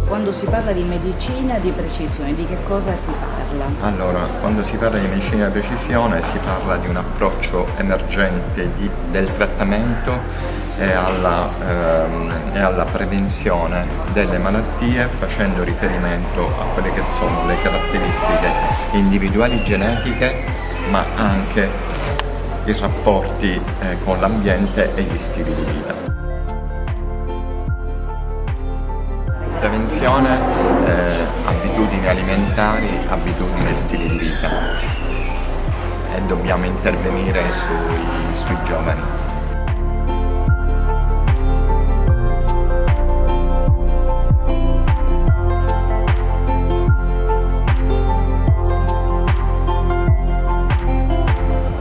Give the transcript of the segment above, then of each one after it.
Quando si parla di medicina di precisione, di che cosa si parla? Allora, quando si parla di medicina di precisione si parla di un approccio emergente del trattamento e alla prevenzione delle malattie, facendo riferimento a quelle che sono le caratteristiche individuali genetiche, ma anche i rapporti con l'ambiente e gli stili di vita. Prevenzione, abitudini alimentari, abitudini e stili di vita, e dobbiamo intervenire sui giovani.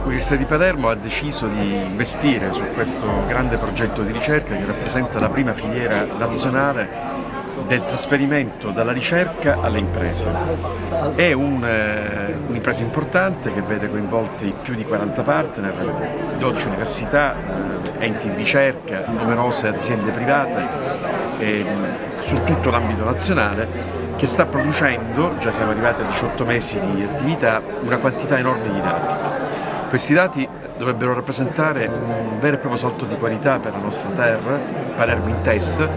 L'Università di Palermo ha deciso di investire su questo grande progetto di ricerca che rappresenta la prima filiera nazionale del trasferimento dalla ricerca alle imprese. È un'impresa importante che vede coinvolti più di 40 partner, 12 università, enti di ricerca, numerose aziende private su tutto l'ambito nazionale, che sta producendo, già siamo arrivati a 18 mesi di attività, una quantità enorme di dati. Questi dati dovrebbero rappresentare un vero e proprio salto di qualità per la nostra terra, Palermo in test,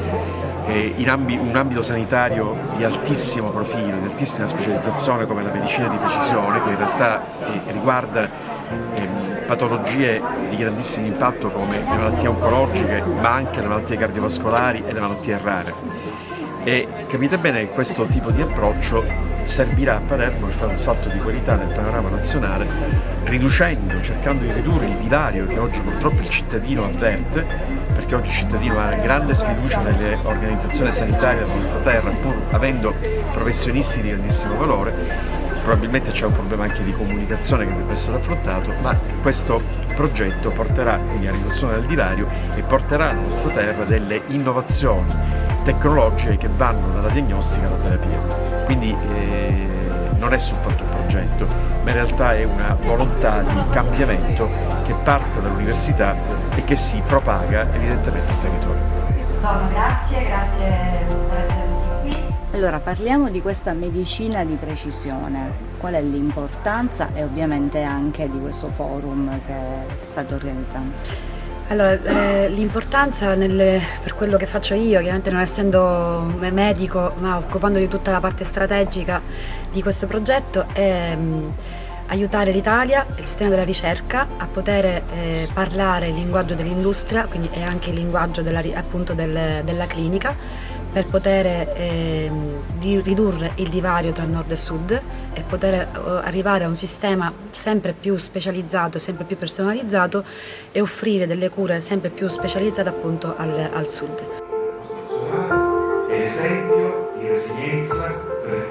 in un ambito sanitario di altissimo profilo, di altissima specializzazione come la medicina di precisione, che in realtà riguarda patologie di grandissimo impatto come le malattie oncologiche, ma anche le malattie cardiovascolari e le malattie rare. E capite bene che questo tipo di approccio servirà a Palermo per fare un salto di qualità nel panorama nazionale, cercando di ridurre il divario che oggi purtroppo il cittadino avverte, perché oggi il cittadino ha grande sfiducia nelle organizzazioni sanitarie della nostra terra, pur avendo professionisti di grandissimo valore. Probabilmente c'è un problema anche di comunicazione che deve essere affrontato, ma questo progetto porterà quindi alla riduzione del divario e porterà alla nostra terra delle innovazioni tecnologiche che vanno dalla diagnostica alla terapia. Quindi non è soltanto un progetto, ma in realtà è una volontà di cambiamento che parte dall'università e che si propaga evidentemente al territorio. Grazie per essere tutti qui. Allora, parliamo di questa medicina di precisione. Qual è l'importanza e ovviamente anche di questo forum che state organizzando? Allora, l'importanza per quello che faccio io, chiaramente non essendo medico, ma occupando di tutta la parte strategica di questo progetto, è aiutare l'Italia, il sistema della ricerca, a poter parlare il linguaggio dell'industria, quindi è anche il linguaggio della clinica, per poter ridurre il divario tra nord e sud e poter arrivare a un sistema sempre più specializzato, sempre più personalizzato e offrire delle cure sempre più specializzate appunto al sud. È l'esempio di resilienza per